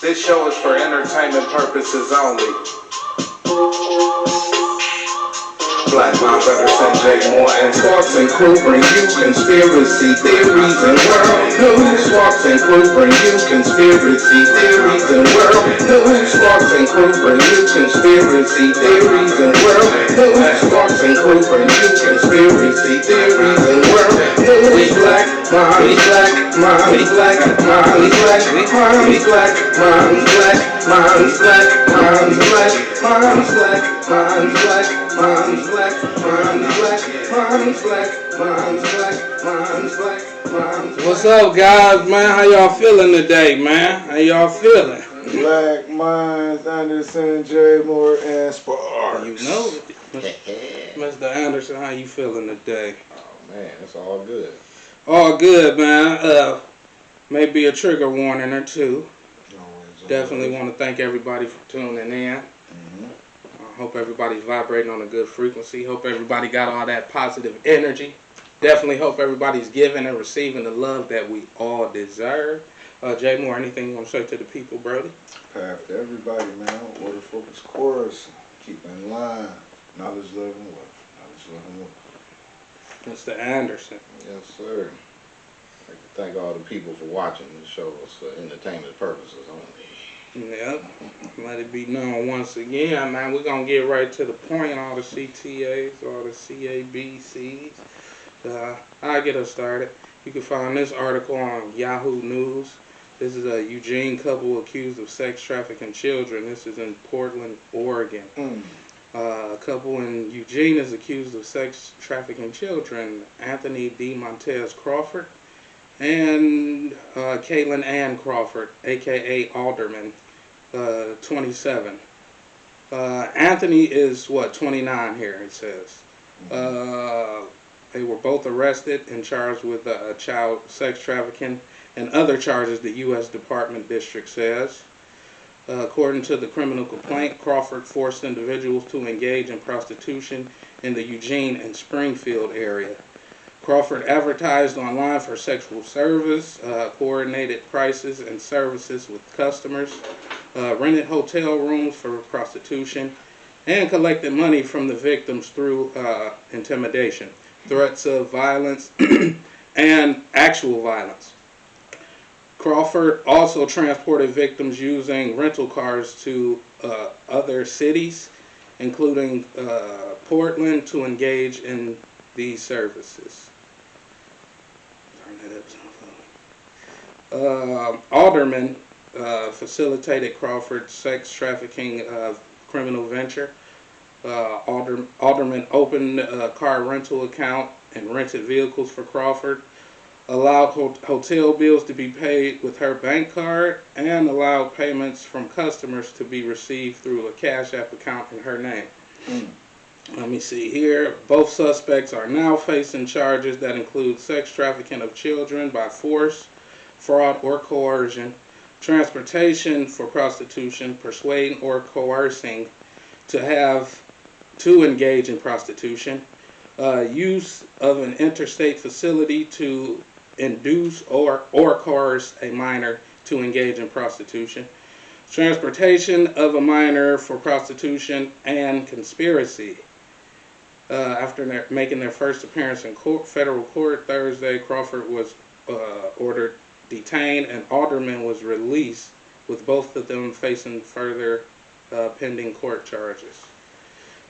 This show is for entertainment purposes only. BlackMinds, Jay Moore, and Sparks and Crew bring you conspiracy theories and world news. Sparks and Crew bring you conspiracy theories and world news. Sparks and Crew bring you conspiracy theories and world news. Sparks and Crew bring you conspiracy theories and world news. We black minds, we black minds, we black minds, we black minds, we black minds, black minds, black minds, black minds, black minds, black minds, black minds, black minds, black minds, black minds, black minds. What's up, guys, man? How y'all feeling today, man? How y'all feeling? BlackMinds, Anderson, J. Moore, and Sparks. You know it. Mr. Anderson, how you feeling today? Oh, man, it's all good. All good, man. Maybe a trigger warning or two. Definitely want to thank everybody for tuning in. Hope everybody's vibrating on a good frequency. Hope everybody got all that positive energy. Definitely hope everybody's giving and receiving the love that we all deserve. Jay Moore, anything you want to say to the people, Brody? Path to everybody, man. Order, focus, course. Keep in line. Knowledge, love, and wealth. Knowledge, love, and wealth. Mr. Anderson. Yes, sir. I'd like to thank all the people for watching the show for entertainment purposes only. Yep. Let it be known once again, man. We're going to get right to the point. All the CTAs, all the CABCs. I'll get us started. You can find this article on Yahoo News. This is a Eugene couple accused of sex trafficking children. This is in Portland, Oregon. A couple in Eugene is accused of sex trafficking children. Anthony D. Montez Crawford and Caitlin Ann Crawford, a.k.a. Alderman, 27. Anthony is, 29 here, it says. They were both arrested and charged with child sex trafficking and other charges, the U.S. Department District says. According to the criminal complaint, Crawford forced individuals to engage in prostitution in the Eugene and Springfield area. Crawford advertised online for sexual service, coordinated prices and services with customers, rented hotel rooms for prostitution, and collected money from the victims through intimidation, threats of violence, and actual violence. Crawford also transported victims using rental cars to other cities, including Portland, to engage in these services. Alderman facilitated Crawford's sex trafficking criminal venture. Alderman opened a car rental account and rented vehicles for Crawford, allowed hotel bills to be paid with her bank card, and allowed payments from customers to be received through a Cash App account in her name. Let me see here. Both suspects are now facing charges that include sex trafficking of children by force, fraud or coercion, transportation for prostitution, persuading or coercing to engage in prostitution, use of an interstate facility to induce or coerce a minor to engage in prostitution, transportation of a minor for prostitution, and conspiracy. After making their first appearance in federal court Thursday, Crawford was ordered detained and Alderman was released, with both of them facing further pending court charges.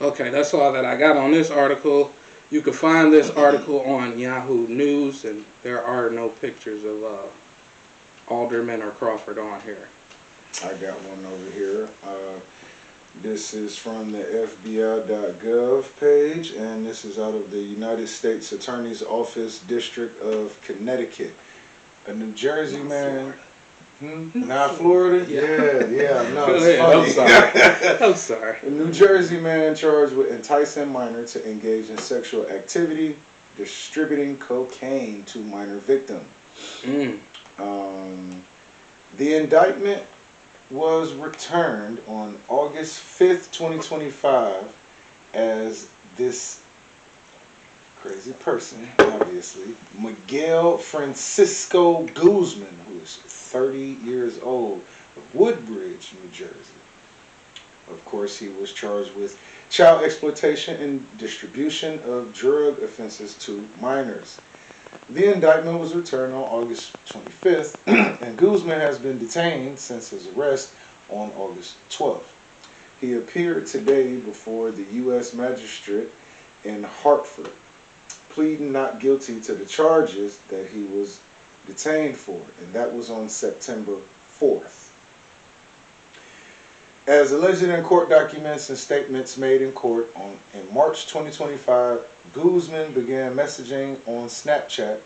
Okay, that's all that I got on this article. You can find this article on Yahoo News, and there are no pictures of Alderman or Crawford on here. I got one over here. This is from the FBI.gov page, and this is out of the United States Attorney's Office, District of Connecticut. A New Jersey man. Not Florida? Yeah. No, it's funny. I'm sorry. A New Jersey man charged with enticing minor to engage in sexual activity, distributing cocaine to minor victim. The indictment was returned on August 5th, 2025, as this crazy person, obviously. Miguel Francisco Guzman, who is 30 years old, of Woodbridge, New Jersey. Of course, he was charged with child exploitation and distribution of drug offenses to minors. The indictment was returned on August 25th, and Guzman has been detained since his arrest on August 12th. He appeared today before the U.S. magistrate in Hartford, pleading not guilty to the charges that he was detained for, and that was on September 4th. As alleged in court documents and statements made in court in March 2025, Guzman began messaging on Snapchat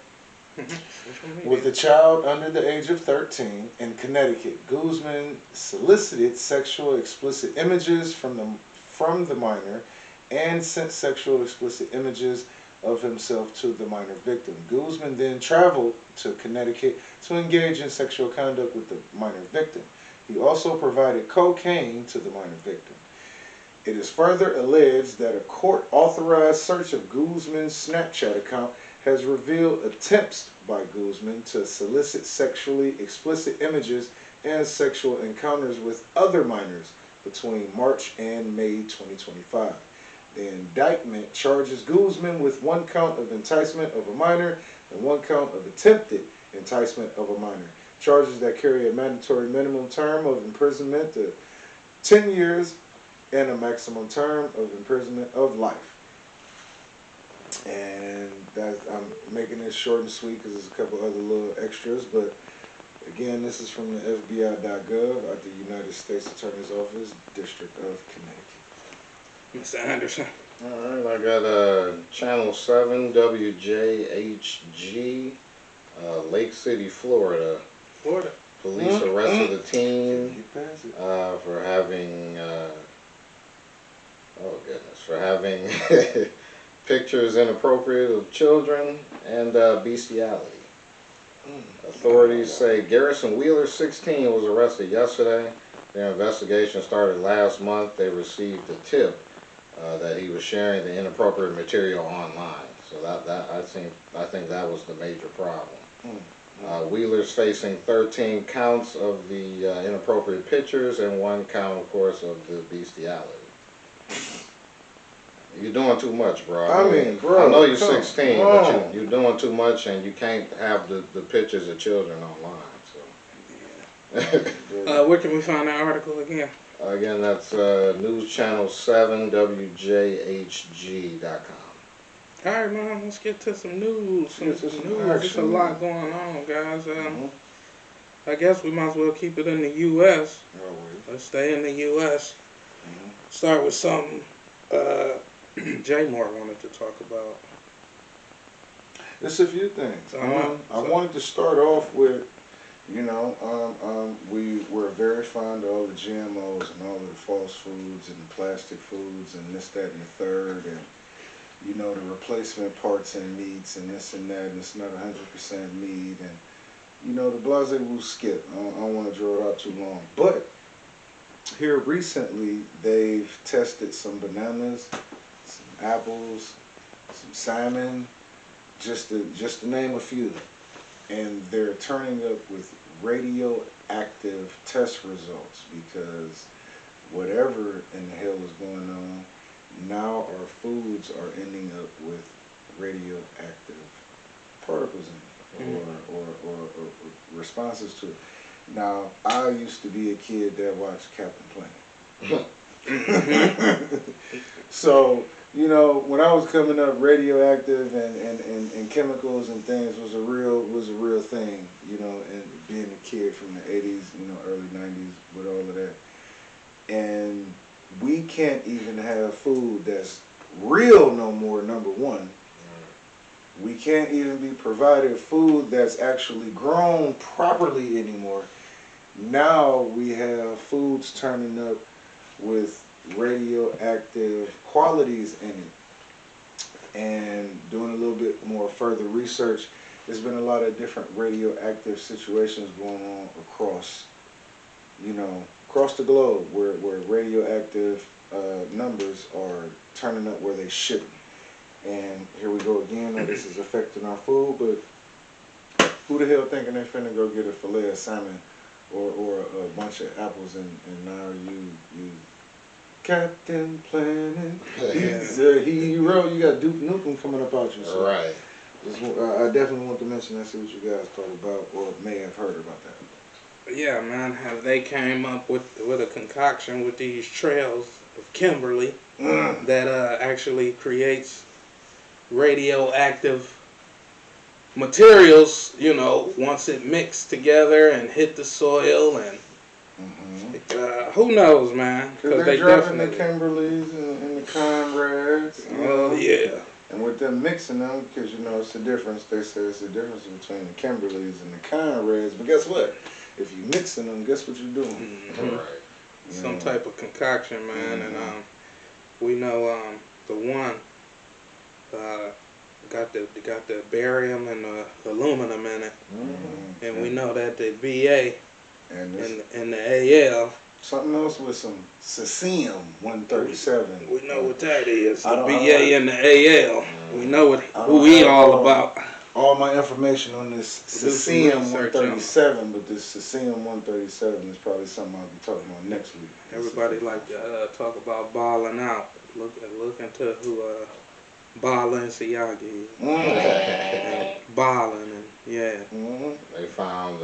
with a child under the age of 13 in Connecticut. Guzman solicited sexual explicit images from the minor and sent sexual explicit images of himself to the minor victim. Guzman then traveled to Connecticut to engage in sexual conduct with the minor victim. He also provided cocaine to the minor victim. It is further alleged that a court-authorized search of Guzman's Snapchat account has revealed attempts by Guzman to solicit sexually explicit images and sexual encounters with other minors between March and May 2025. The indictment charges Guzman with 1 count of enticement of a minor and 1 count of attempted enticement of a minor. Charges that carry a mandatory minimum term of imprisonment of 10 years and a maximum term of imprisonment of life. And that, I'm making this short and sweet because there's a couple other little extras, but again, this is from the FBI.gov at the United States Attorney's Office, District of Connecticut. Mr. Anderson. All right, I got Channel 7 WJHG, Lake City, Florida. Police arrested a teen for having, for having pictures inappropriate of children and bestiality. Authorities say Garrison Wheeler, 16, was arrested yesterday. Their investigation started last month. They received a tip that he was sharing the inappropriate material online. So I think that was the major problem. Wheeler's facing 13 counts of the inappropriate pictures and 1 count, of course, of the bestiality. You're doing too much, bro. I mean, bro, I know you're 16, but you're doing too much, and you can't have the pictures of children online. So. Where can we find that article again? Again, that's News Channel 7 WJHG.com. All right, man, let's get to some news. There's a lot going on, guys. I guess we might as well keep it in the U.S. Let's stay in the U.S. Start with something Jay Moore wanted to talk about. There's a few things. I wanted to start off with, we were very fond of all the GMOs and all of the false foods and plastic foods and this, that, and the third, and the replacement parts in meats and this and that, and it's not 100% meat, and the blase will skip. I don't want to draw it out too long, but here recently they've tested some bananas, some apples, some salmon, just to name a few, and they're turning up with radioactive test results because whatever in the hell is going on, now our foods are ending up with radioactive particles in it, or responses to it. Now, I used to be a kid that watched Captain Planet. So, when I was coming up, radioactive and chemicals and things was a real thing, and being a kid from the 80s, early 90s with all of that. And we can't even have food that's real no more, number one. We can't even be provided food that's actually grown properly anymore. Now we have foods turning up with radioactive qualities in it. And doing a little bit more further research, there's been a lot of different radioactive situations going on across the globe where radioactive numbers are turning up where they shouldn't. And here we go again. Now this is affecting our food, but who the hell thinking they finna go get a fillet of salmon or a bunch of apples and now you Captain Planet, he's a hero. You got Duke Nukem coming up out you. So Right. I definitely want to mention that, see what you guys thought about or may have heard about that. Yeah, man, how they came up with a concoction with these trails of Kimberly that actually creates radioactive materials, you know, once it mixed together and hit the soil and who knows, man? Because they dropping the Kimberleys and the Conrads. Oh, yeah. And with them mixing them, because, you know, it's the difference. They say it's the difference between the Kimberleys and the Conrads. But guess what? If you mixing them, guess what you're doing? Right. Some type of concoction, man. And we know the one got the barium and the aluminum in it. And we know that the BA and the AL. Something else with some cesium-137. We know what that is. The BA and the AL. We know who we all about. All my information on this cesium-137, but this cesium-137 is probably something I'll be talking about next week. Everybody like to talk about balling out. Look into who Balenciaga is. Balling and yeah. They found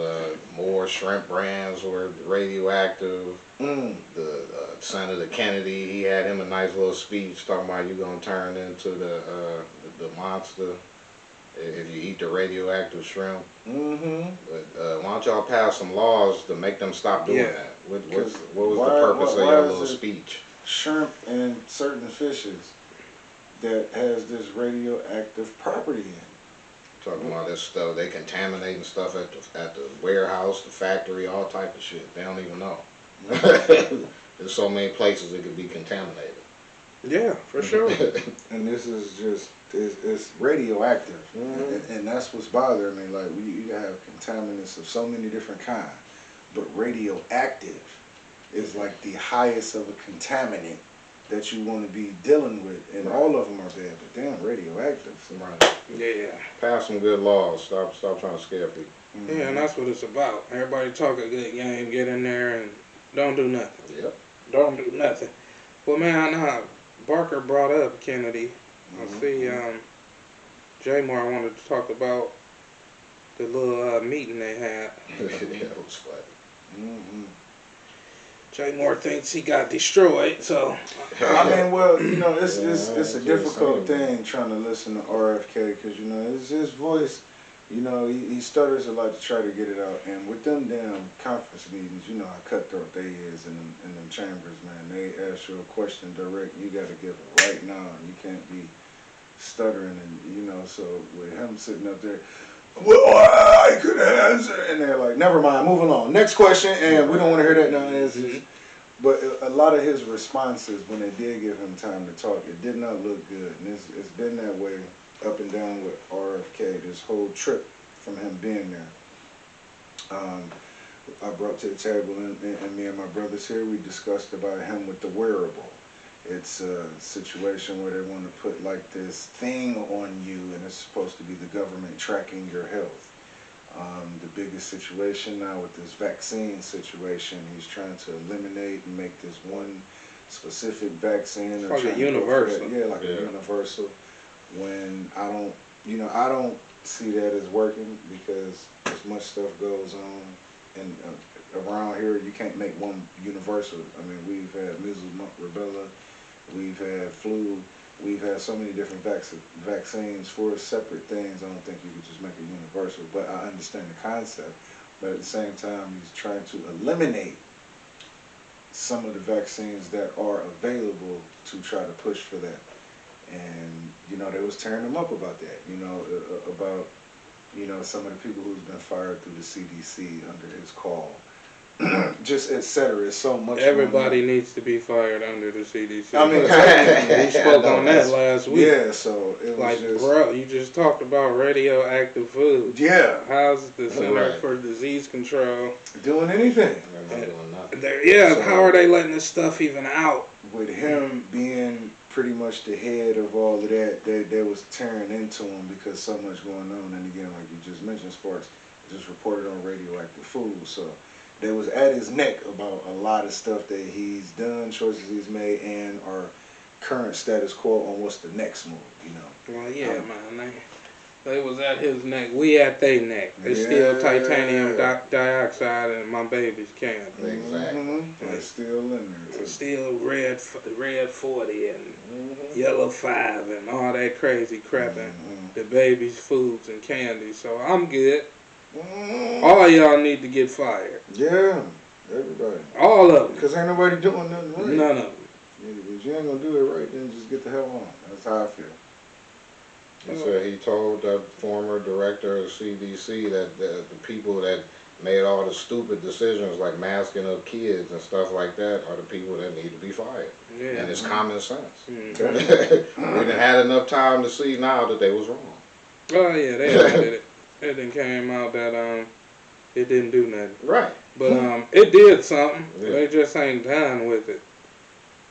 more shrimp brands were radioactive. The Senator Kennedy, he had him a nice little speech talking about you gonna turn into the monster if you eat the radioactive shrimp. But why don't y'all pass some laws to make them stop doing that? What was the purpose of your little speech? Shrimp and certain fishes that has this radioactive property in it. Talking about this stuff, they contaminating stuff at the warehouse, the factory, all type of shit. They don't even know. There's so many places it could be contaminated. Yeah, for sure. And this is just it's radioactive, and that's what's bothering me. Like you have contaminants of so many different kinds, but radioactive is like the highest of a contaminant that you want to be dealing with, and all of them are bad, but damn radioactive. Right. Yeah. Pass some good laws. Stop trying to scare people. Yeah, and that's what it's about. Everybody talk a good game, get in there and don't do nothing. Yep. Don't do nothing. Well, man, Barker brought up Kennedy. I see J Moore wanted to talk about the little meeting they had. Yeah, it was funny. J Moore thinks he got destroyed, so I mean, well, you know, it's a difficult thing trying to listen to RFK because, you know, his voice, you know, he stutters a lot to try to get it out. And with them damn conference meetings, you know how cutthroat they is in them chambers, man. They ask you a question direct, you got to give it right now. You can't be stuttering, and, you know, so with him sitting up there, well, I could answer, and they're like, never mind, moving on. Next question, and we don't want to hear that now. But a lot of his responses, when they did give him time to talk, it did not look good. And it's been that way up and down with RFK, this whole trip from him being there. I brought to the table, and me and my brothers here, we discussed about him with the wearable. It's a situation where they want to put like this thing on you, and it's supposed to be the government tracking your health. The biggest situation now with this vaccine situation, he's trying to eliminate and make this one specific vaccine. Like a universal. Yeah, like a universal. When I don't see that as working because as much stuff goes on, and around here you can't make one universal. I mean, we've had measles, rubella, we've had flu, we've had so many different vaccines for separate things. I don't think you could just make a universal, but I understand the concept. But at the same time, he's trying to eliminate some of the vaccines that are available to try to push for that. And, you know, they was tearing him up about that, you know, about, you know, some of the people who's been fired through the CDC under his call. Just etc. It's so much. Everybody needs to be fired under the CDC. I mean, we spoke on that last week. Yeah, so it was like, just, bro, you just talked about radioactive food. Yeah. How's the Center for Disease Control doing anything? They're not doing nothing. Yeah, so, how are they letting this stuff even out? With him being pretty much the head of all of that was tearing into him because so much going on. And again, like you just mentioned, Sparks just reported on Radioactive Food. So they was at his neck about a lot of stuff that he's done, choices he's made, and our current status quo on what's the next move, you know. Well, yeah, man. They was at his neck. We at their neck. It's still titanium dioxide in my baby's can. Exactly. It's still in there. It's still red 40 and yellow 5 and all that crazy crap in the baby's foods and candy. So I'm good. All y'all need to get fired. Yeah, everybody. All of them. Because ain't nobody doing nothing right. None of them. If you ain't gonna do it right, then just get the hell on. That's how I feel. He said he told the former director of CDC that the people that made all the stupid decisions like masking up kids and stuff like that are the people that need to be fired. Yeah. And it's common sense. We done had enough time to see now that they was wrong. Oh yeah, they did it. It then came out that it didn't do nothing. Right. But it did something. Yeah. They just ain't done with it.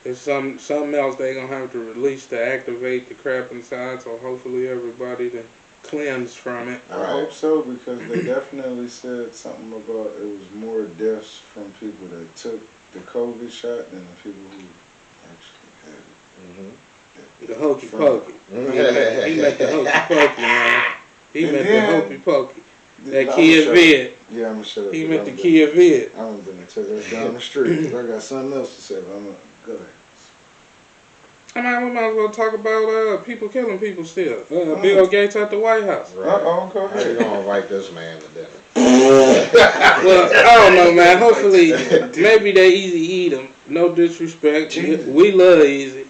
There's something else they gonna have to release to activate the crap inside. So hopefully everybody to cleanse from it. I hope so, because they definitely said something about it was more deaths from people that took the COVID shot than the people who actually had it. The hokey pokey. He meant the hokey pokey, man. He meant the hokey pokey. That Kia Vid. Yeah, I'm gonna shut up. He meant the Kia Vid. I'm gonna take that down the street because I got something else to say, but I'm gonna go ahead. I mean, we might as well talk about people killing people still. Bill Gates at the White House. Right. Go ahead. How you gonna invite this man to dinner? Well, I don't know, man. Hopefully, maybe they easy eat them. No disrespect. We love easy.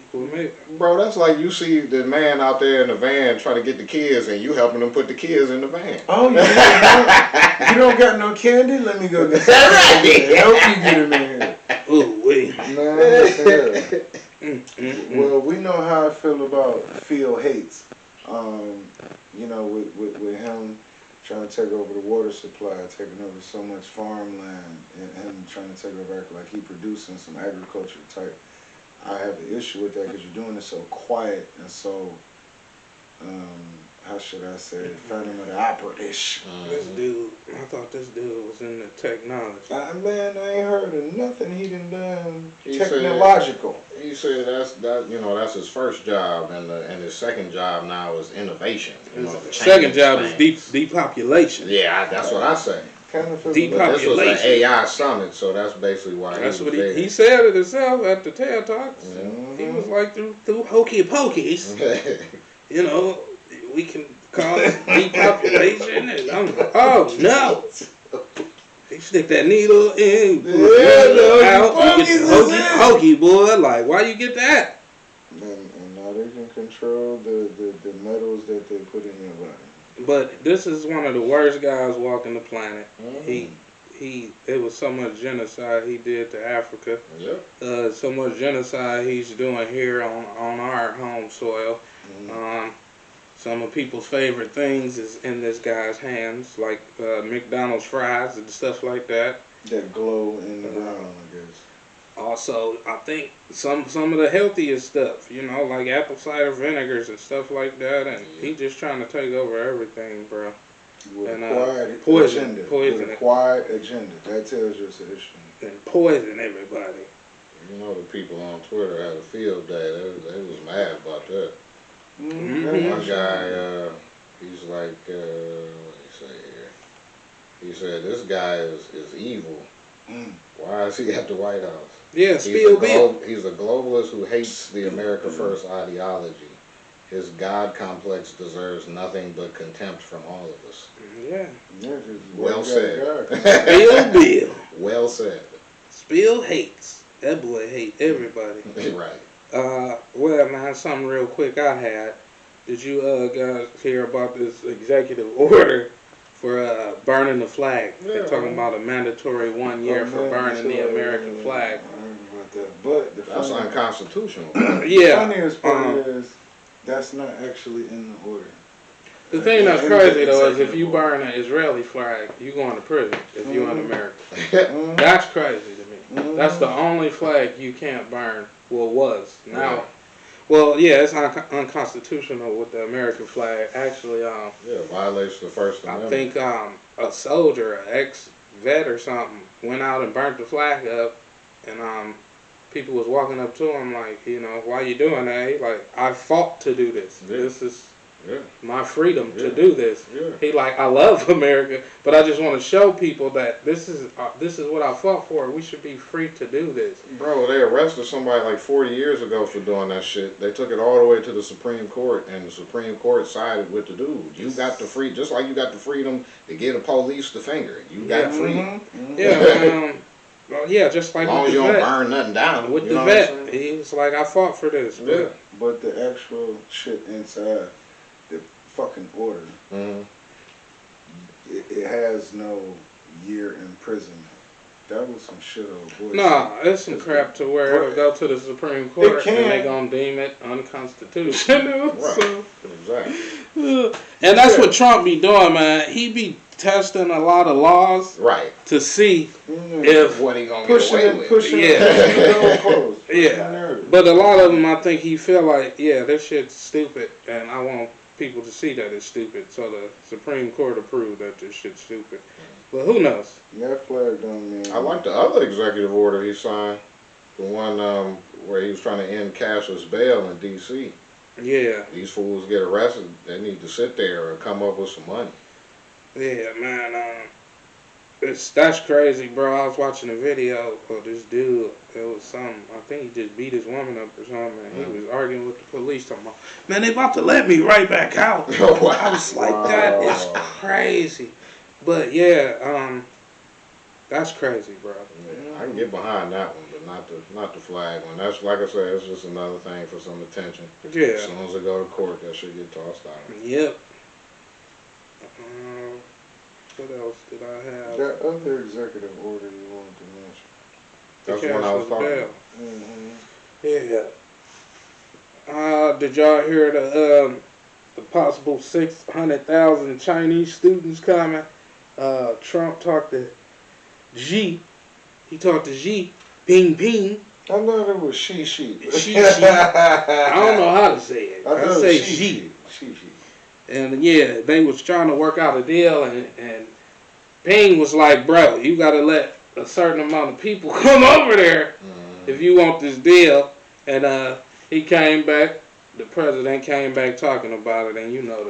Bro, that's like you see the man out there in the van trying to get the kids, and you helping them put the kids in the van. Oh, you don't got no candy? Let me go get some candy. Help you get them in here. Ooh, wait. Well, we know how I feel about Phil Hates. You know, with him trying to take over the water supply, taking over so much farmland, and him trying to take over like he producing some agriculture type. I have an issue with that because you're doing it so quiet and so, how should I say it, Phantom of the Opera-ish. This dude, I thought this dude was in the technology. Man, I ain't heard of nothing he done He technological. He said that's his first job, and his second job now is innovation. His second job is depopulation. Yeah, that's what I say. Kind of Depopulation. But this was an AI summit, so that's basically why. That's what he said it himself at the TED Talks. He was like through hokey pokies. You know, we can call it depopulation, and I'm like, oh no! They stick that needle in, out, you get the hokey boy. Like, why you get that? And now they can control the metals that they put in your body. But this is one of the worst guys walking the planet. It was so much genocide he did to Africa. Yep. So much genocide he's doing here on our home soil. Some of people's favorite things is in this guy's hands, like McDonald's fries and stuff like that. That glow in the ground, I guess. Also, I think some of the healthiest stuff, you know, like apple cider vinegars and stuff like that, and he just trying to take over everything, bro. With and a quiet agenda. With a quiet agenda. That tells you it's an issue. And poison everybody. You know, the people on Twitter had a field day. They was mad about that. One guy, he's like, what did he say here? He said, this guy is evil. Why is he at the White House? Yeah, he's a globalist who hates the America First ideology. His God complex deserves nothing but contempt from all of us. Yeah. Well said. Bill. Well said. Spill hates. That boy hate everybody. Right. Well, man, something real quick I had. Did you guys hear about this executive order for burning the flag? They're talking about a mandatory 1 year for burning the American flag. But that's unconstitutional. The funniest part is that's not actually in the order. The thing that's crazy though is if you burn an Israeli flag, you going to prison if you're in America. That's crazy to me. That's the only flag you can't burn. Well, was now. Well, yeah, it's unconstitutional with the American flag. Actually, violation of the First I Amendment. think a soldier, an ex-vet or something, went out and burnt the flag up, and people was walking up to him like, why you doing that? He like, I fought to do this. Yeah. This is Yeah. my freedom Yeah. to do this. Yeah. He like, I love America, but I just want to show people that this is what I fought for. We should be free to do this. Bro, they arrested somebody like 40 years ago for doing that shit. They took it all the way to the Supreme Court, and the Supreme Court sided with the dude. You got the free, just like you got the freedom to give the police the finger. You got freedom. Yeah, well, yeah, just like As long with as you the don't vet. burn nothing down. With you the know what I'm vet, saying? he was like, I fought for this. Yeah. But the actual shit inside the fucking order, Mhm. it has no year imprisonment. That was some shit old boy. Nah, it's some crap to where it'll go to the Supreme Court can. and they gonna deem it unconstitutional. Right. So, Exactly. and that's what Trump be doing, man. He be testing a lot of laws Right. to see Mm. if What he gonna pushing get away it, with? pushing Yeah. it, pushing Yeah. But a lot of them, I think he feel like, yeah, this shit's stupid, and I want people to see that it's stupid. So the Supreme Court approved that this shit's stupid. But who knows? That flag don't mean. I like the other executive order he signed. The one where he was trying to end cashless bail in D.C. Yeah, These fools get arrested, they need to sit there and come up with some money. yeah, man. That's crazy, bro. I was watching a video of this dude. It was something. I think he just beat his woman up or something. And he was arguing with the police, talking about, man, they about to let me right back out. I was like, that is crazy. But yeah, that's crazy, bro. Yeah, I can get behind that one, but not the flag one. That's, like I said, it's just another thing for some attention. As Yeah. soon as it go to court, that should get tossed out. Yep. What else did I have? That other executive order you wanted to mention. That's the one I was Cashless talking bail. about. Mm-hmm. Yeah. Did y'all hear the possible 600,000 Chinese students coming? Trump talked to Xi. He talked to Xi. Ping ping. I thought it was she. She. I don't know how to say it. I say Xi. She. And yeah, they was trying to work out a deal, and Ping was like, bro, you gotta let a certain amount of people come over there if you want this deal. And he came back, the president came back talking about it, and you know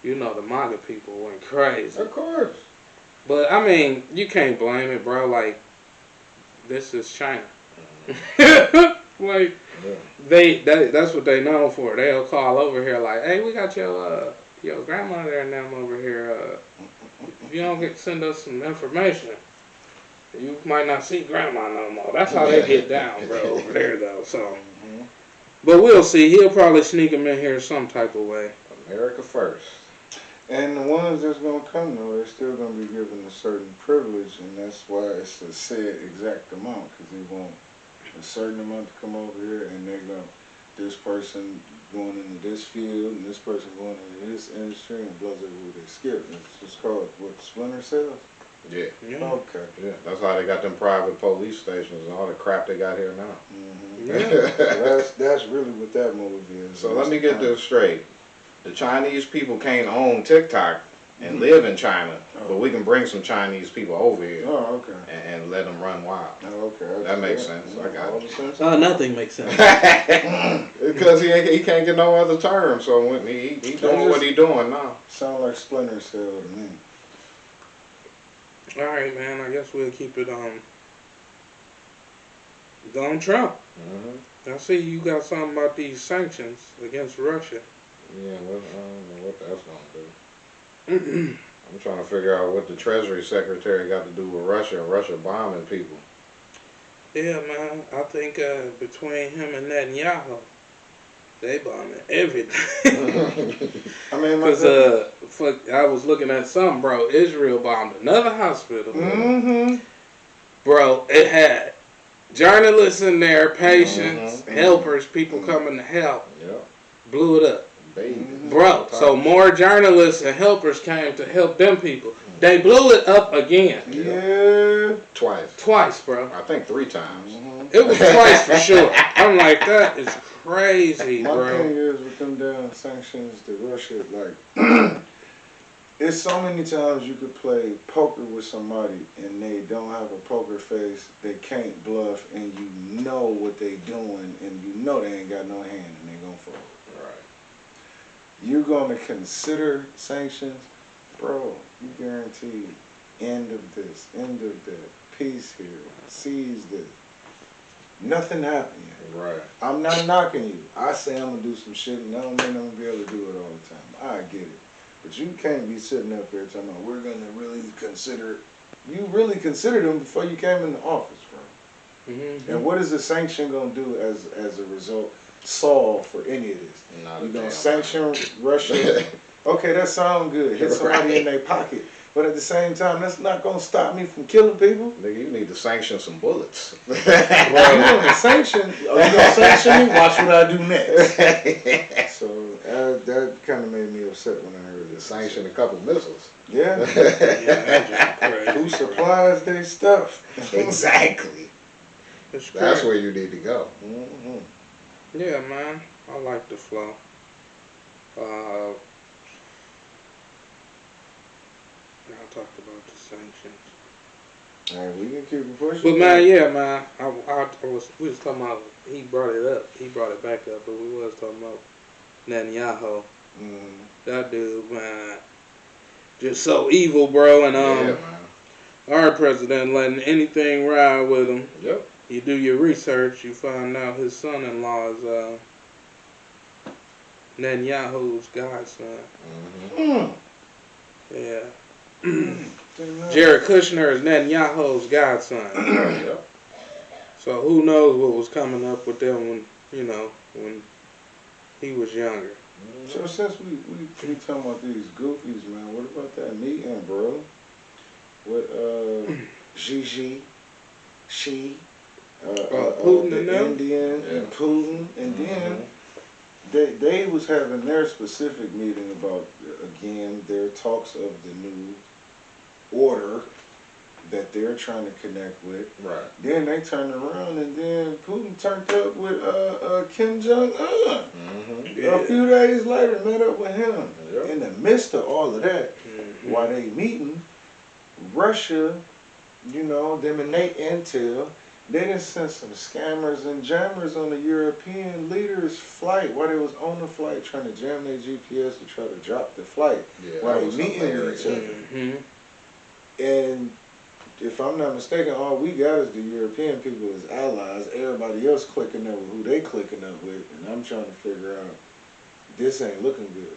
the MAGA people went crazy. Of course. But I mean, you can't blame it, bro. Like, this is China. Like, that's what they known for. They'll call over here like, hey, we got your grandmother and them over here. If you don't send us some information, you might not see grandma no more. That's how they get down, bro, over there though. So, but we'll see. He'll probably sneak them in here some type of way. America first. And the ones that's gonna come though, they're still gonna be given a certain privilege, and that's why it's a set exact amount, because they want a certain amount to come over here, and they're gonna this person going into this field, and this person going into this industry, and blah blah blah. They skip. It's just called what, splinter cells. Yeah. Okay. Yeah. That's how they got them private police stations and all the crap they got here now. Yeah. So that's really what that movie is. So let me get this straight. The Chinese people can't own TikTok and live in China, but we can bring some Chinese people over here Oh, okay. and let them run wild. Oh, okay. That makes sense. I got All it. the sense. Nothing makes sense. Because he can't get no other term, so when he doing what he doing now. Sound like splinter cell to me. All right, man. I guess we'll keep it on Donald Trump. I see you got something about these sanctions against Russia. Yeah, well, I don't know what that's gonna do. I'm trying to figure out what the Treasury Secretary got to do with Russia and Russia bombing people. Yeah, man. I think between him and Netanyahu, they bombing everything. I mean, Because I was looking at something, bro. Israel bombed another hospital. Bro, it had journalists in there, patients, helpers, people coming to help. Yep. Blew it up. bathing. Bro, so more journalists and helpers came to help them people. They blew it up again. Yeah. Twice, bro. I think 3 times. It was twice for sure. I'm like, that is crazy, My bro. thing is with them damn sanctions to Russia, like, it's so many times you could play poker with somebody and they don't have a poker face, they can't bluff, and you know what they doing, and you know they ain't got no hand, and they gonna fold. Right. You gonna consider sanctions, bro? You guaranteed end of this, end of that, peace here, seize this. Nothing happened yet. Right. I'm not knocking you. I say I'm gonna do some shit, and I don't mean I'm gonna be able to do it all the time. I get it. But you can't be sitting up here talking about we're gonna really consider. You really considered them before you came into office, bro. Mm-hmm. And what is the sanction gonna do as a result? Solve for any of this? Not You a gonna damn sanction Russia? Okay, that sounds good. Hit somebody Right. in their pocket. But at the same time, that's not gonna stop me from killing people. Nigga, you need to sanction some bullets. Bro, you want to sanction? Oh, you gonna sanction me? Watch what I do next. So that kind of made me upset when I heard this. Sanction a couple missiles. Yeah. Yeah, Who supplies their stuff? Exactly. That's That's where you need to go. Mm-hmm. Yeah, man. I like the flow. I talked about the sanctions. All right, we can keep it pushing. But man, yeah, man. We was talking about. He brought it up. He brought it back up. But we was talking about Netanyahu. Mm. That dude, man, just so evil, bro. And Yeah, man. our president letting anything ride with him. Yep. You do your research, you find out his son-in-law is Netanyahu's godson. Mm-hmm. Yeah. Mm. Jared Kushner is Netanyahu's godson. Yep. So who knows what was coming up with them when he was younger. So since we talking about these goofies, man, what about that meeting, bro? With Gigi, Putin the and them? Indian and Putin, and then they was having their specific meeting about again their talks of the new order that they're trying to connect with. Right. Then they turned around and then Putin turned up with Kim Jong-un. Mm-hmm. A few days later, met up with him. Yep. In the midst of all of that, Mm-hmm. while they meeting, Russia, them and they intel, they done sent some scammers and jammers on the European leaders' flight while they was on the flight trying to jam their GPS to try to drop the flight Yeah, while that they was meeting with hilarious. each other. Mm-hmm. And if I'm not mistaken, all we got is the European people as allies. Everybody else clicking up with who they clicking up with, and I'm trying to figure out this ain't looking good.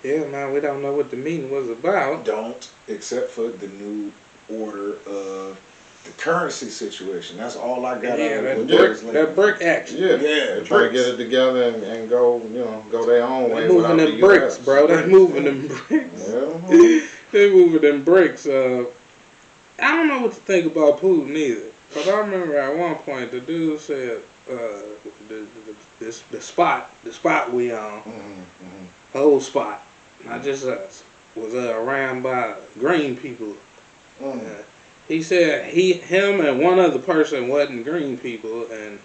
Yeah, man, we don't know what the meeting was about. Don't, except for the new order of the currency situation. That's all I got Yeah, out that of brick, brick action. Yeah. Yeah, They're trying to get it together and go, go their own way They moving without the them bricks, US. bro. They moving them bricks. Yeah. They moving them bricks. I don't know what to think about Putin either. Cause I remember at one point the dude said, the spot we on, whole spot, not just us, was ran by green people. He said him and one other person wasn't green people, and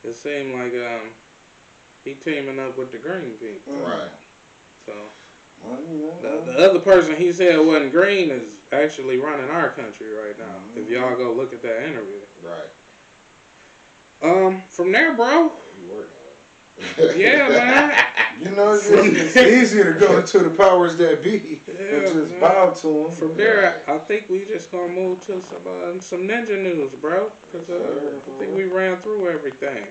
it seemed like he teaming up with the green people. Right. So Well, the other person he said wasn't green is actually running our country right now. If y'all go look at that interview. Right. From there, bro. You working Yeah, man. it's easier to go to the powers that be Yeah, and just man. bow to them. From there, I think we just gonna move to some ninja news, bro. Cause I think we ran through everything.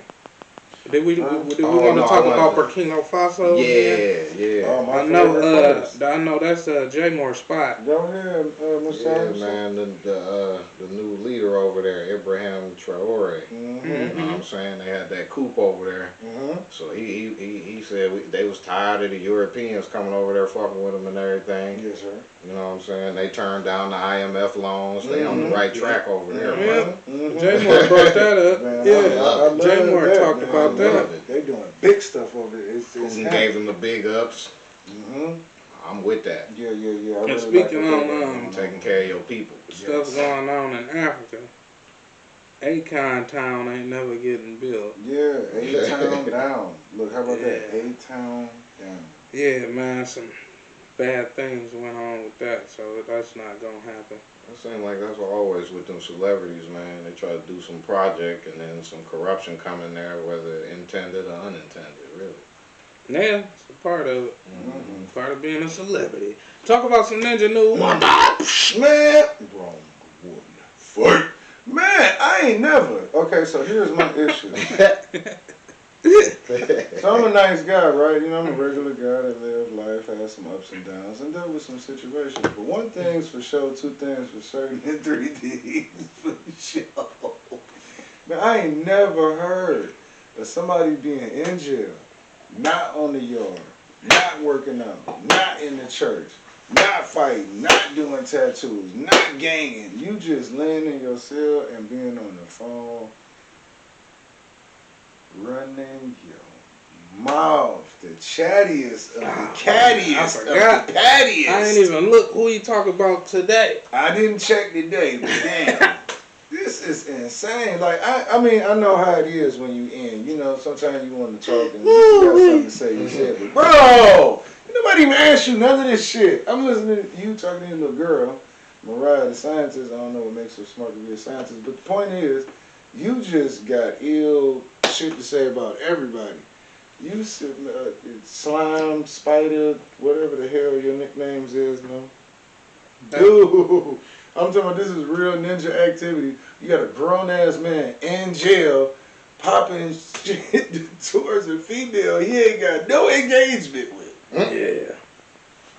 Did we want to talk about Burkina Faso? Yeah. Oh, my I know. favorite place. I know that's J Moore spot. Go ahead, Yeah, Messiah. man. The new leader over there, Ibrahim Traore. Mm-hmm. You know what I'm saying? They had that coup over there. Mm-hmm. So he said they was tired of the Europeans coming over there fucking with them and everything. Yes, sir. You know what I'm saying? They turned down the IMF loans. They on the right track over there, Yeah. brother. Mm-hmm. J Moore brought that up. Man, Yeah, I love J Moore that, talked man. about I that. love it. They doing big stuff over there. It's Putin gave them the big ups. Mm-hmm. I'm with that. Yeah. I And really speaking like what on, they got going Taking care of your people. Stuff going on in Africa. Akon Town ain't never getting built. Yeah, A-Town down. Look, how about that? Yeah. A-Town down. Yeah, man, some bad things went on with that, so that's not gonna happen. It seems like that's always with them celebrities, man. They try to do some project and then some corruption come in there, whether intended or unintended, really. Yeah, it's a part of it. Mm-hmm. Part of being a celebrity. Talk about some ninja news. Man, wrong one. Fight. Man, I ain't never. Okay, so here's my issue. So I'm a nice guy, right? You know, I'm a regular guy that lives life, has some ups and downs, and dealt with some situations. But one thing's for sure, two things for certain, and three things for sure. Man, I ain't never heard of somebody being in jail, not on the yard, not working out, not in the church, not fighting, not doing tattoos, not ganging. You just laying in your cell and being on the phone, running your mouth, the chattiest of the cattiest of the pattiest. I ain't even look who he talk about today. I didn't check today, but damn, this is insane. Like, I mean, I know how it is when you in. You know, sometimes you want to talk and you got something to say. You said, but bro, nobody even asked you none of this shit. I'm listening to you talking to your little girl, Mariah, the scientist. I don't know what makes her smart to be a scientist, but the point is, you just got ill shit to say about everybody. You slime, spider, whatever the hell your nicknames is, man. Dude, I'm talking about this is real ninja activity. You got a grown ass man in jail popping shit towards a female he ain't got no engagement with. Yeah.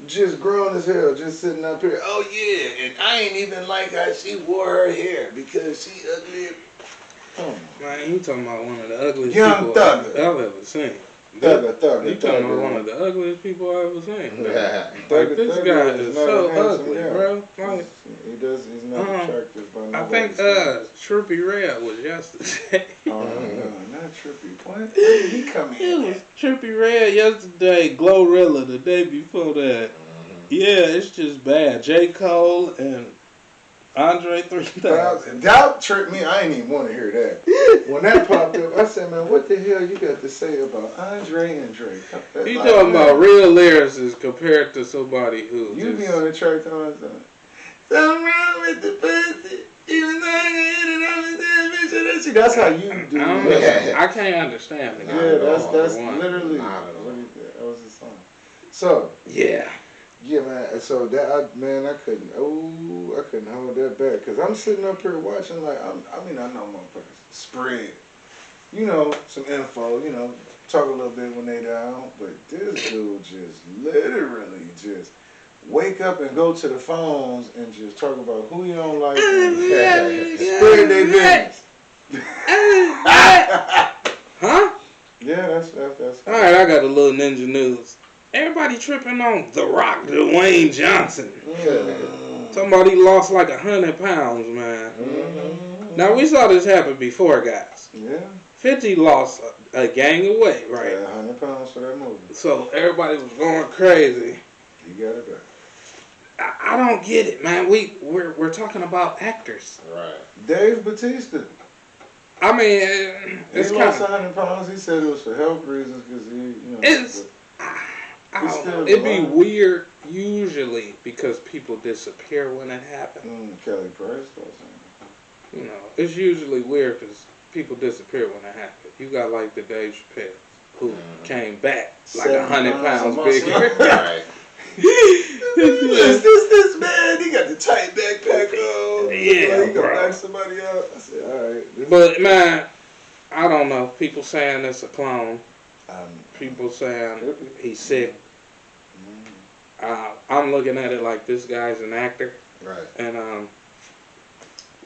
Just grown as hell, just sitting up here. Oh yeah, and I ain't even like how she wore her hair because she ugly. Man, you talking about one of the ugliest Young people Thugger. I've ever seen. Thugger. You talking about one of the ugliest people I've ever seen. Thugger, This Thugger guy is is not so a handsome ugly, guy. bro. Like, He's not attractive by no I think Trippie Redd was yesterday. Oh no, not Trippie. What? When did he come It in? was Trippie Redd yesterday, Glorilla the day before that. Yeah, it's just bad. J. Cole and Andre 3000. Doubt tripped me. I ain't even want to hear that. When that popped up, I said, man, what the hell you got to say about Andre and Drake? You talking about real lyricists compared to somebody who You just... be on the church all the time. Something wrong with the pussy. Even though I hit it, I'm a bitch. That's how you do it. I can't understand the guy. Yeah, that's one. literally Not at all. that was the song. So Yeah. yeah, man. So that I couldn't hold that back because I'm sitting up here watching like I know motherfuckers spread, you know, some info, you know, talk a little bit when they down, but this dude just literally just wake up and go to the phones and just talk about who you don't like and spread their business. Huh? Yeah, that's. All right, I got a little ninja news. Everybody tripping on The Rock, Dwayne Johnson. Talking about he lost like 100 pounds, man. Mm-hmm. Now, we saw this happen before, guys. Yeah. 50 lost a gang of weight, right? Yeah, 100 pounds for that movie. So everybody was going crazy. He got it back. I don't get it, man. We're talking about actors. Right. Dave Bautista. I mean, it's He kind lost of... 100 pounds. He said it was for health reasons because he, you know. It's... I don't know. It'd be weird usually because people disappear when it happens. Kelly Price doesn't. You know, it's usually weird because people disappear when it happens. You got like the Dave Chappelle who came back like 100 pounds bigger. Right. this man, he got the tight backpack on. Yeah, he bro. gonna knock somebody out. I said, all right. But man, I don't know. People saying it's a clone. People saying he's sick. I'm looking at it like this guy's an actor. Right. And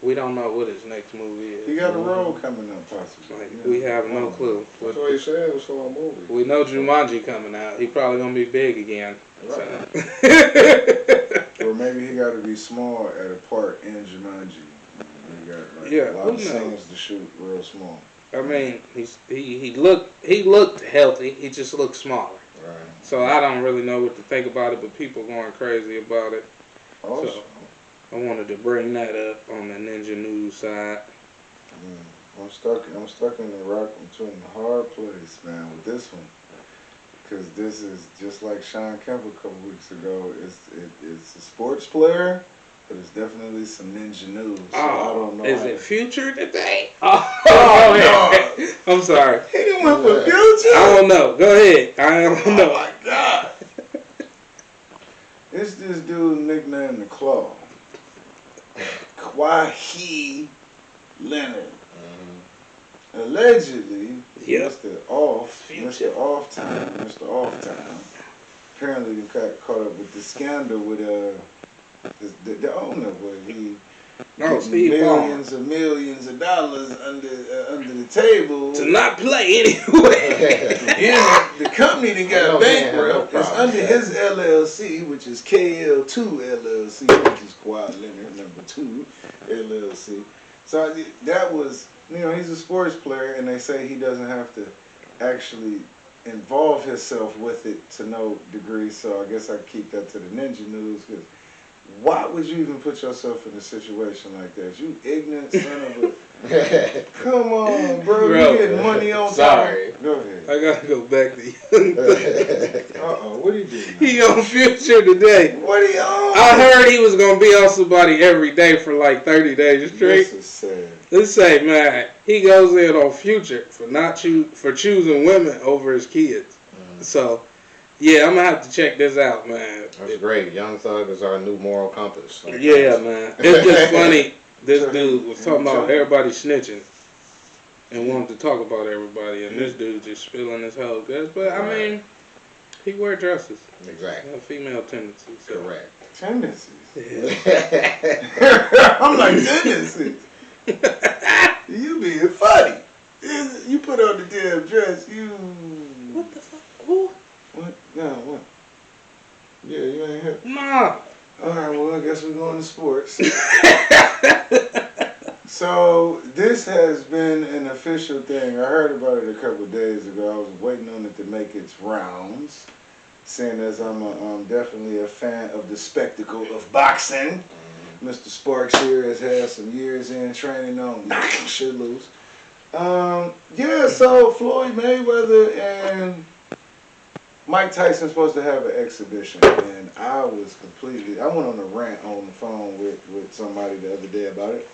we don't know what his next movie is. He got a role coming up, possibly. Like, we have no clue. That's what he said. It was for a movie. We know Jumanji coming out. He probably gonna be big again. Right. So. Or maybe he got to be small at a part in Jumanji. He got like Yeah, a lot who of knows? scenes to shoot real small. I mean, he looked healthy. He just looked smaller. Right. So I don't really know what to think about it, but people going crazy about it. Also, So I wanted to bring that up on the Ninja News side. I'm stuck in the rock between the hard place, man, with this one. Because this is just like Sean Kemp a couple weeks ago. It's a sports player, but it's definitely some ninja news. So I don't know. Is it Future today? Oh, no. I'm sorry. He didn't went for Future. I don't know. Go ahead. I don't Oh know. my God. It's this dude nicknamed the Claw. Kwahi Leonard. Allegedly, Yep. Mr. Off Time. Apparently, he got caught up with the scandal with the owner, where he getting Steve millions of dollars under the table. To not play anyway. Yeah, the company that got I know he ain't had no bankrupt is problem. under his LLC, which is KL2 LLC, which is Kawhi Leonard #2 LLC. So that was, he's a sports player, and they say he doesn't have to actually involve himself with it to no degree. So I guess I keep that to the Ninja News, because why would you even put yourself in a situation like that? You ignorant son of a... Come on, bro. You getting money on Sorry. top. Go ahead. I gotta go back to you. Uh-oh, what he do? He on Future today. What he on? I heard he was gonna be on somebody every day for like 30 days straight. This is sad. Let's say, man, he goes in on Future for choosing women over his kids. So, yeah, I'm gonna have to check this out, man. That's great. Young Thug is our new moral compass. Yeah, man. It's just funny. This dude was talking about everybody snitching and wanted to talk about everybody, and this dude just spilling his whole guts. But I mean, he wear dresses. Exactly. Have female tendencies. So. Correct. Tendencies. Yeah. I'm like, tendencies. You being funny. You put on the damn dress, you... What the fuck? Who? What? No, what? Yeah, you ain't here. Nah. Alright, well, I guess we're going to sports. So, this has been an official thing. I heard about it a couple of days ago. I was waiting on it to make its rounds, seeing as I'm definitely a fan of the spectacle of boxing. Mr. Sparks here has had some years in training on knocking shit loose. Yeah, so Floyd Mayweather and Mike Tyson's supposed to have an exhibition, and I went on a rant on the phone with somebody the other day about it.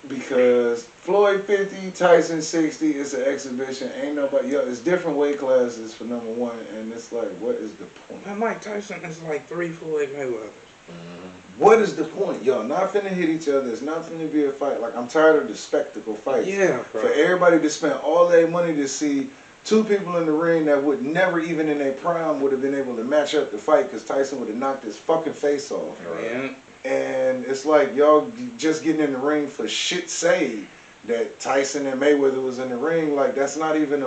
Because Floyd 50, Tyson 60 is an exhibition. Ain't nobody, it's different weight classes for number one, and it's like, what is the point? Man, Mike Tyson is like 3 Floyd Mayweathers. What is the point? Y'all not finna hit each other. It's not finna be a fight. Like, I'm tired of the spectacle fights. Yeah, bro. For everybody to spend all their money to see two people in the ring that would never, even in their prime, would have been able to match up the fight, because Tyson would have knocked his fucking face off. Man. And it's like y'all just getting in the ring for shit's sake that Tyson and Mayweather was in the ring. Like, that's not even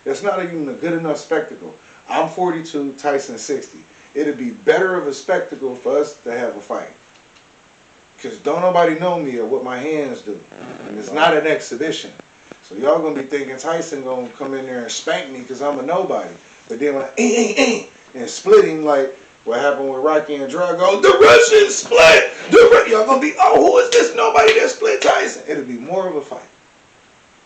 that's not even a good enough spectacle. I'm 42, Tyson 60. It'd be better of a spectacle for us to have a fight. Because don't nobody know me or what my hands do. And it's not an exhibition. So y'all gonna be thinking Tyson gonna come in there and spank me because I'm a nobody. But then when and splitting like what happened with Rocky and Drago, the Russians split! Y'all gonna be, who is this nobody that split Tyson? It'll be more of a fight.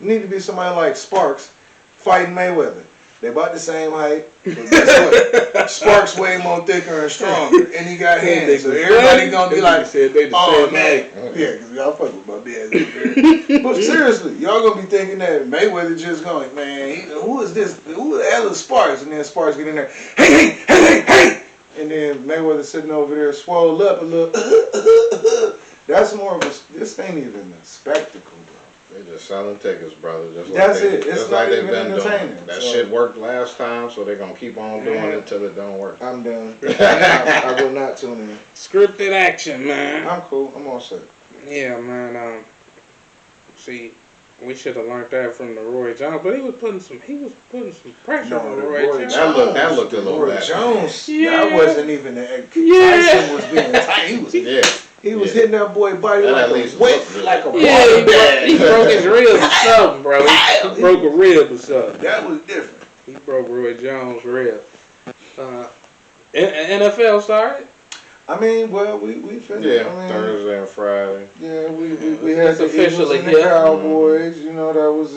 You need to be somebody like Sparks fighting Mayweather. They about the same height, but guess what? Sparks way more thicker and stronger, and he got hands. So everybody gonna be like, oh man. Yeah, because y'all fuck with my man. But seriously, y'all gonna be thinking that Mayweather just going, man, who is this? Who the hell is Sparks? And then Sparks get in there, hey. And then Mayweather sitting over there swole up a little. That's more of this ain't even a spectacle, bro. They're just selling tickets, brother. That's it. It's not even entertaining. That shit worked last time, so they're gonna keep on doing it until it don't work. I'm done. I will not tune in. Scripted action, man. I'm cool. I'm all set. Yeah, man. See, we should have learned that from the Roy Jones, but he was putting some pressure on Roy Jones. That looked a little Roy bad. Jones. Yeah. That wasn't even the Yeah. Tyson was being tight. He was Yeah. hitting that boy body That like at a least weight, looked good. like a Yeah, water bag. he broke his ribs or something, bro. He broke a rib or something. That was different. He broke Roy Jones' rib. NFL started. I mean, well, we finished. Yeah, I mean, Thursday and Friday. yeah, we had It's the Eagles officially and the hit. Cowboys. You know, that was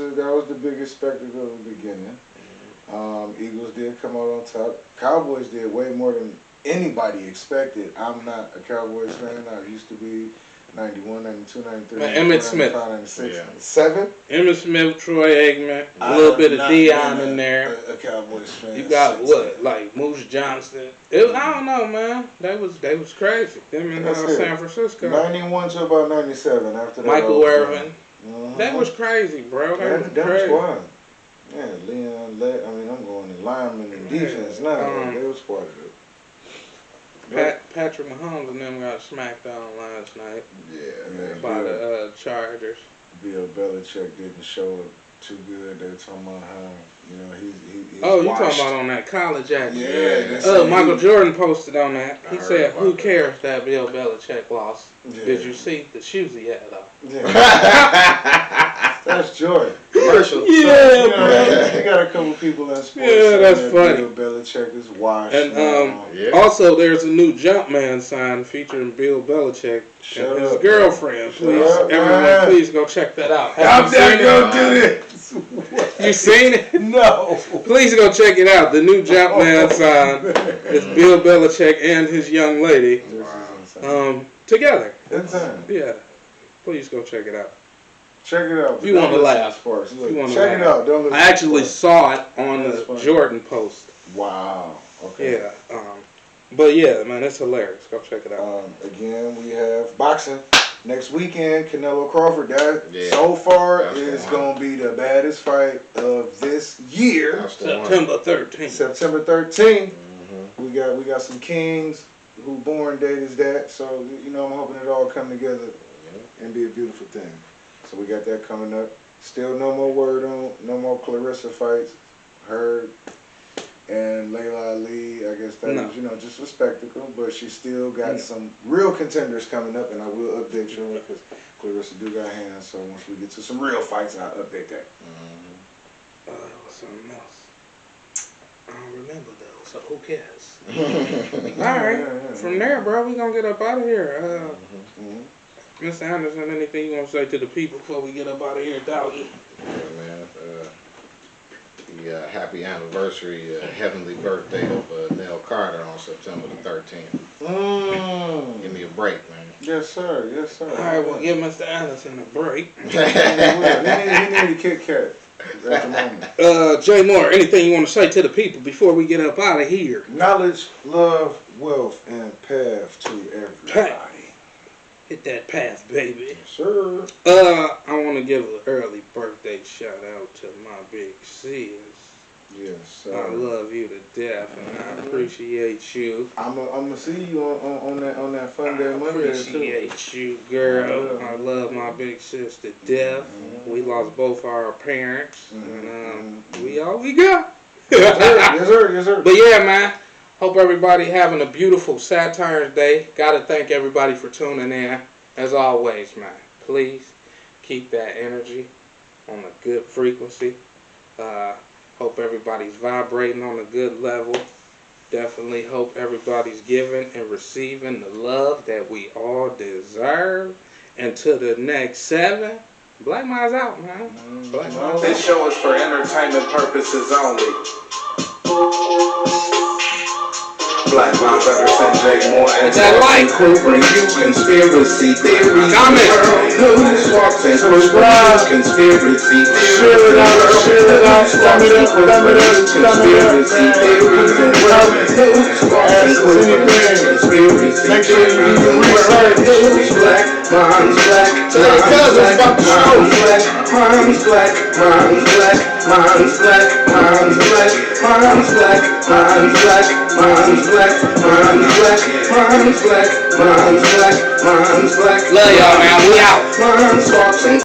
the biggest spectacle of the beginning. Eagles did come out on top. Cowboys did way more than anybody expected. I'm not a Cowboys fan. I used to be 91, 92, 93, Man, Emmitt Smith. 96, Yeah. 7. Emmitt Smith, Troy Aikman, a little bit of Dion in there. A Cowboys fan. You got since what, then. like Moose Johnston? I don't know, man. They was crazy. Them in That's it. San Francisco. 91 to about 97. After that, Michael Irvin. Mhm. That was crazy, bro. That was That was crazy. fun. Yeah, Leon. I mean, I'm going to lineman and defense now. They was part of it. Patrick Mahomes and them got smacked down last night Yeah, by the Chargers. Bill Belichick didn't show up too good. They're talking about how he's Oh, you washed. talking about on that college action? Yeah. they said Michael he- Jordan posted on that. I He heard said, about "Who that. cares that Bill Belichick lost? Yeah. Did you see the shoes he had on?" Yeah. That's Jordan. Commercial. Yeah, You bro. know, you got a couple people in sports. Yeah, saying that's that funny. Bill Belichick is washed. And now. Yeah. also, there's a new Jumpman sign featuring Bill Belichick Shut and his up. girlfriend. Shut Please, up, everyone, man. please go check that out. I'm Have you not seen gonna do this. it? You seen it? No. Please go check it out. The new Jumpman sign is Bill Belichick and his young lady This is insane. together. Insane. Yeah, please go check it out. Check it out. If you wanna Don't listen laugh. to sports. Look, If you wanna check it laugh. out. Don't listen I actually to sports. saw it on That's the funny. Jordan post. Wow. Okay. Yeah, but yeah, man, it's hilarious. Go check it out. Again, we have boxing next weekend. Canelo Crawford. That Yeah. so far That's is the one. gonna be the baddest fight of this year. That's the one. September 13th. September 13th. Mhm. We got some kings who born date is that. So I'm hoping it all come together and be a beautiful thing. So we got that coming up. Still no more word on, no more Clarissa fights. Heard and Layla Ali, I guess that No. was, just a spectacle, but she still got some real contenders coming up, and I will update you because Clarissa do got hands, so once we get to some real fights, I'll update that. Mhm. It was something else. I don't remember though, so who cares? Mm-hmm. All right, Yeah. from there, bro, we gonna get up out of here. Mhm. Mr. Anderson, anything you want to say to the people before we get up out of here, Doggy? Yeah, man. The happy anniversary, heavenly birthday of Nell Carter on September the 13th. Give me a break, man. Yes, sir. Yes, sir. All right, well, give Mr. Anderson a break. He need a Kit Kat at the moment. Jay Moore, anything you want to say to the people before we get up out of here? Knowledge, love, wealth, and path to everybody. Hit that path, baby. Sure. I want to give an early birthday shout out to my big sis. Yes, sir. I love you to death, and I appreciate you. I'm gonna see you on that fun day I Monday too. appreciate you, girl. I love my big sis to death. We lost both our parents, and we all we got. Yes, sir. Yes, sir. But yeah, man. Hope everybody having a beautiful Saturn's Day. Gotta thank everybody for tuning in. As always, man. Please keep that energy on a good frequency. Hope everybody's vibrating on a good level. Definitely hope everybody's giving and receiving the love that we all deserve. And to the next 7, BlackMinds out, man. BlackMinds. This show is for entertainment purposes only. BlackMinds Anderson, Jay Moore, and that light crew bring you conspiracy theories. Comment. News, walks, and subscribe. Conspiracy theories. Share it out, thumb it up, conspiracy theories and world news, walks, and subscribe. Conspiracy theories and world news. Black minds, black minds, black minds, black minds, black minds, black minds, black minds, black minds, black minds, black minds, black minds, black minds, black minds, black minds, black BlackMinds, Love y'all, man. We out. BlackMinds,